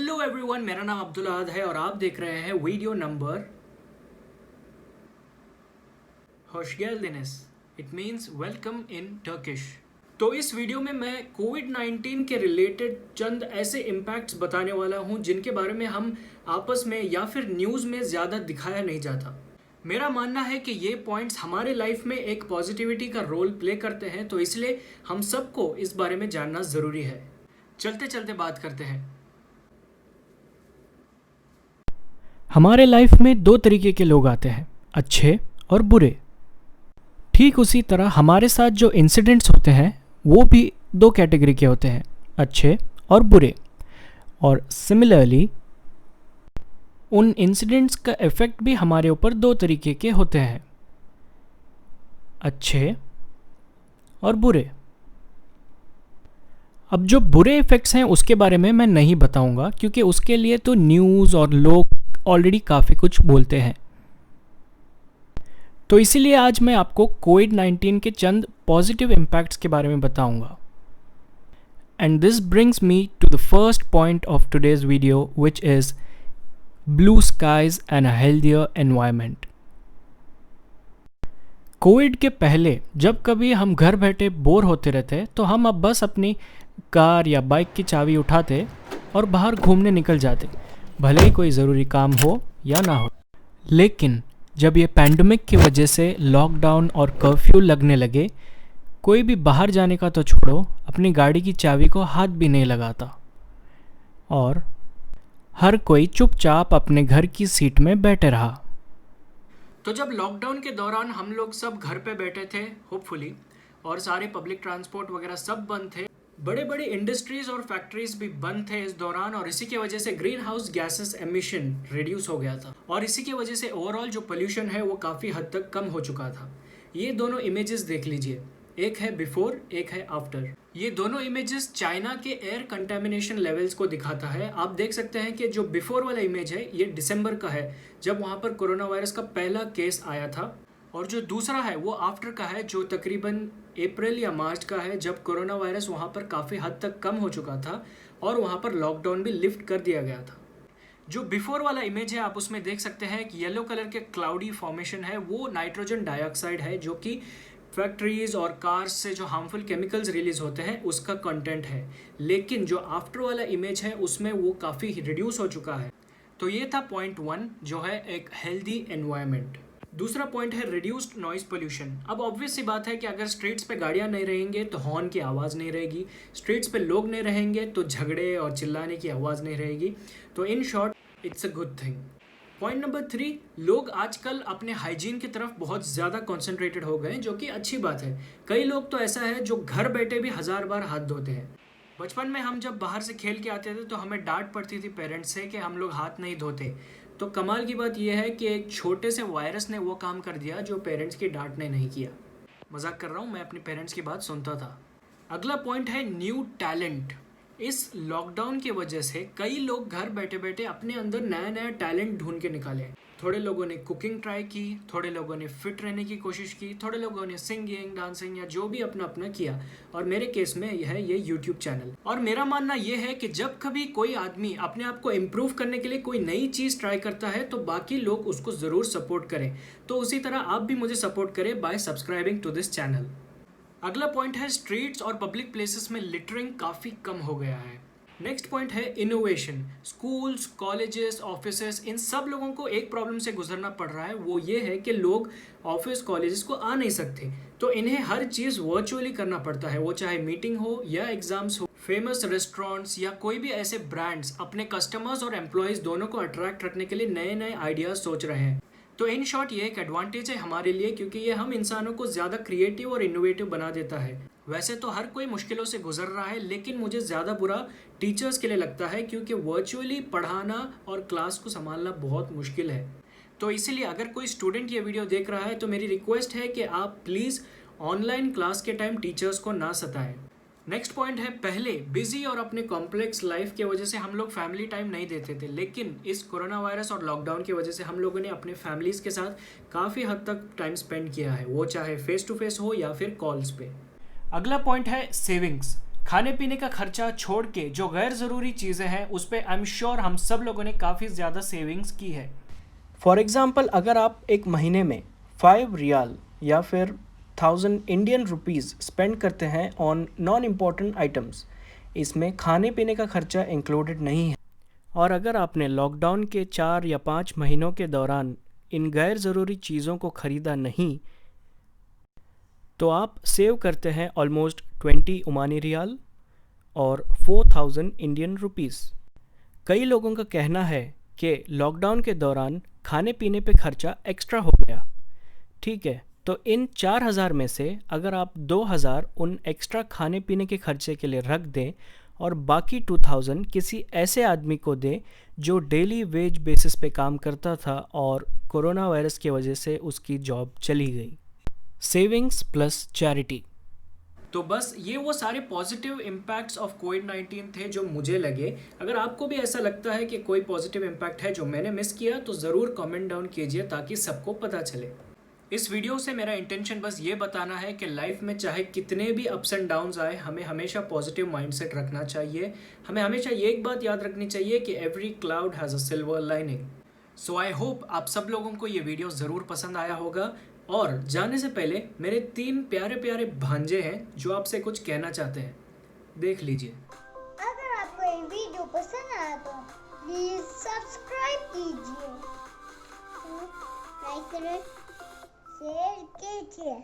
Hello everyone, मेरा नाम अब्दुल अहद है और आप देख रहे हैं वीडियो नंबर होश गेल्डिनेस। It means welcome in Turkish. तो इस वीडियो में मैं कोविड-19 के रिलेटेड चंद ऐसे इम्पैक्ट्स बताने वाला हूं जिनके बारे में हम आपस में या फिर न्यूज़ में ज़्यादा दिखाया नहीं जाता। मेरा मानना है कि ये पॉइंट्स हमारे लाइफ में एक पॉजिटिविटी का रोल प्ले करते हैं, तो इसलिए हम सबको इस बारे में जानना ज़रूरी है। चलते चलते बात करते हैं। हमारे लाइफ में दो तरीके के लोग आते हैं, अच्छे और बुरे। ठीक उसी तरह हमारे साथ जो इंसिडेंट्स होते हैं वो भी दो कैटेगरी के होते हैं, अच्छे और बुरे। और सिमिलरली उन इंसिडेंट्स का इफ़ेक्ट भी हमारे ऊपर दो तरीके के होते हैं, अच्छे और बुरे। अब जो बुरे इफ़ेक्ट्स हैं उसके बारे में मैं नहीं बताऊंगा, क्योंकि उसके लिए तो न्यूज़ और लोग ऑलरेडी काफ़ी कुछ बोलते हैं। तो इसीलिए आज मैं आपको कोविड-19 के चंद पॉजिटिव इम्पैक्ट्स के बारे में बताऊंगा। And this brings me to the first point of today's video, which is blue skies and a healthier environment. Covid के पहले जब कभी हम घर बैठे बोर होते रहते तो हम अब बस अपनी कार या बाइक की चाबी उठाते और बाहर घूमने निकल जाते, भले ही कोई ज़रूरी काम हो या ना हो। लेकिन जब ये पैंडमिक की वजह से लॉकडाउन और कर्फ्यू लगने लगे, कोई भी बाहर जाने का तो छोड़ो, अपनी गाड़ी की चाबी को हाथ भी नहीं लगाता और हर कोई चुपचाप अपने घर की सीट में बैठे रहा। तो जब लॉकडाउन के दौरान हम लोग सब घर पे बैठे थे होपफुली, और सारे पब्लिक ट्रांसपोर्ट वगैरह सब बंद थे, बड़े बड़े इंडस्ट्रीज और फैक्ट्रीज भी बंद थे इस दौरान, और इसी की वजह से green house gases emission reduce हो गया था और इसी की वजह से ओवरऑल जो पोल्यूशन है वो काफ़ी हद तक कम हो चुका था। ये दोनों इमेजेस देख लीजिए, एक है बिफोर, एक है आफ्टर। ये दोनों इमेजेस चाइना के एयर कंटेमिनेशन लेवल्स को दिखाता है। आप देख सकते हैं कि जो बिफोर वाला इमेज है ये दिसंबर का है, जब वहाँ पर कोरोना वायरस का पहला केस आया था, और जो दूसरा है वो आफ्टर का है, जो तकरीबन अप्रैल या मार्च का है, जब कोरोना वायरस वहाँ पर काफ़ी हद तक कम हो चुका था और वहाँ पर लॉकडाउन भी लिफ्ट कर दिया गया था। जो बिफोर वाला इमेज है आप उसमें देख सकते हैं कि येलो कलर के क्लाउडी फॉर्मेशन है, वो नाइट्रोजन डाइऑक्साइड है, जो कि फैक्ट्रीज और कार्स से जो हार्मफुल केमिकल्स रिलीज होते हैं उसका कंटेंट है। लेकिन जो आफ्टर वाला इमेज है उसमें वो काफ़ी रिड्यूस हो चुका है। तो ये था पॉइंट 1, जो है एक हेल्दी एनवायरनमेंट। दूसरा पॉइंट है रिड्यूस्ड नॉइज पोल्यूशन। अब ऑब्वियस सी बात है कि अगर स्ट्रीट्स पे गाड़ियां नहीं रहेंगे तो हॉर्न की आवाज़ नहीं रहेगी, स्ट्रीट्स पे लोग नहीं रहेंगे तो झगड़े और चिल्लाने की आवाज़ नहीं रहेगी। तो in short it's a good thing. Point number 3, लोग आजकल अपने हाइजीन की तरफ बहुत ज़्यादा कॉन्सेंट्रेटेड हो गए, जो कि अच्छी बात है। कई लोग तो ऐसा है जो घर बैठे भी 1000 बार हाथ धोते हैं। बचपन में हम जब बाहर से खेल के आते थे तो हमें डांट पड़ती थी पेरेंट्स से कि हम लोग हाथ नहीं धोते। तो कमाल की बात यह है कि एक छोटे से वायरस ने वो काम कर दिया जो पेरेंट्स की डांट ने नहीं किया। मजाक कर रहा हूँ, मैं अपने पेरेंट्स की बात सुनता था। अगला पॉइंट है न्यू टैलेंट। इस लॉकडाउन की वजह से कई लोग घर बैठे बैठे अपने अंदर नया नया टैलेंट ढूंढ के निकाले। थोड़े लोगों ने कुकिंग ट्राई की, थोड़े लोगों ने फिट रहने की कोशिश की, थोड़े लोगों ने सिंगिंग, डांसिंग या जो भी अपना अपना किया, और मेरे केस में यह है ये यूट्यूब चैनल। और मेरा मानना यह है कि जब कभी कोई आदमी अपने आप को इम्प्रूव करने के लिए कोई नई चीज़ ट्राई करता है तो बाकी लोग उसको ज़रूर सपोर्ट करें। तो उसी तरह आप भी मुझे सपोर्ट करें by subscribing to this channel. अगला पॉइंट है स्ट्रीट्स और पब्लिक प्लेसेस में लिटरिंग काफ़ी कम हो गया है। नेक्स्ट पॉइंट है इनोवेशन। स्कूल्स, कॉलेजेस, ऑफिसेस, इन सब लोगों को एक प्रॉब्लम से गुजरना पड़ रहा है, वो ये है कि लोग ऑफिस कॉलेजेस को आ नहीं सकते, तो इन्हें हर चीज़ वर्चुअली करना पड़ता है, वो चाहे मीटिंग हो या एग्जाम्स हो। फेमस रेस्टोरेंट्स या कोई भी ऐसे ब्रांड्स अपने कस्टमर्स और एम्प्लॉयज़ दोनों को अट्रैक्ट रखने के लिए नए नए आइडियाज़ सोच रहे हैं। तो इन शॉर्ट ये एक एडवांटेज है हमारे लिए, क्योंकि ये हम इंसानों को ज़्यादा क्रिएटिव और इनोवेटिव बना देता है। वैसे तो हर कोई मुश्किलों से गुजर रहा है, लेकिन मुझे ज़्यादा बुरा टीचर्स के लिए लगता है, क्योंकि वर्चुअली पढ़ाना और क्लास को संभालना बहुत मुश्किल है। तो इसीलिए अगर कोई स्टूडेंट ये वीडियो देख रहा है तो मेरी रिक्वेस्ट है कि आप प्लीज़ ऑनलाइन क्लास के टाइम टीचर्स को ना सताएं। नेक्स्ट पॉइंट है, पहले बिजी और अपने कॉम्प्लेक्स लाइफ की वजह से हम लोग फैमिली टाइम नहीं देते थे, लेकिन इस कोरोना वायरस और लॉकडाउन की वजह से हम लोगों ने अपने फैमिलीज़ के साथ काफ़ी हद तक टाइम स्पेंड किया है, वो चाहे फेस टू फेस हो या फिर कॉल्स पे। अगला पॉइंट है सेविंग्स। खाने पीने का खर्चा छोड़ के जो गैर ज़रूरी चीज़ें हैं उस पर आई एम श्योर हम सब लोगों ने काफ़ी ज़्यादा सेविंग्स की है। फॉर एग्ज़ाम्पल, अगर आप एक महीने में 5 रियाल या फिर 1000 इंडियन रुपीज़ स्पेंड करते हैं ऑन नॉन इम्पॉर्टेंट आइटम्स, इसमें खाने पीने का खर्चा इंक्लूडेड नहीं है। और अगर आपने लॉकडाउन के 4 या 5 महीनों के दौरान इन गैर ज़रूरी चीज़ों को ख़रीदा नहीं, तो आप सेव करते हैं ऑलमोस्ट 20 ओमानी रियाल और 4000 इंडियन रुपीज़। कई लोगों का कहना है कि लॉकडाउन के दौरान खाने पीने पे खर्चा एक्स्ट्रा हो गया। ठीक है, तो इन 4000 में से अगर आप 2000 उन एक्स्ट्रा खाने पीने के खर्चे के लिए रख दें और बाकी 2000 किसी ऐसे आदमी को दें जो डेली वेज बेसिस पे काम करता था और कोरोना वायरस की वजह से उसकी जॉब चली गई। Savings plus charity. तो बस ये वो सारे पॉजिटिव इम्पैक्ट्स ऑफ कोविड-19 थे जो मुझे लगे। अगर आपको भी ऐसा लगता है कि कोई पॉजिटिव इम्पैक्ट है जो मैंने मिस किया तो ज़रूर कमेंट डाउन कीजिए ताकि सबको पता चले। इस वीडियो से मेरा इंटेंशन बस ये बताना है कि लाइफ में चाहे कितने भी अप्स एंड डाउन्स आए, हमें हमेशा पॉजिटिव माइंडसेट रखना चाहिए। हमें हमेशा ये एक बात याद रखनी चाहिए कि every cloud has a silver lining. So I hope आप सब लोगों को ये वीडियो ज़रूर पसंद आया होगा। और जाने से पहले मेरे 3 प्यारे प्यारे भांजे हैं जो आपसे कुछ कहना चाहते हैं, देख लीजिए। अगर आपको ये वीडियो पसंद आया तो प्लीज सब्सक्राइब कीजिए, लाइक करें, शेयर कीजिए।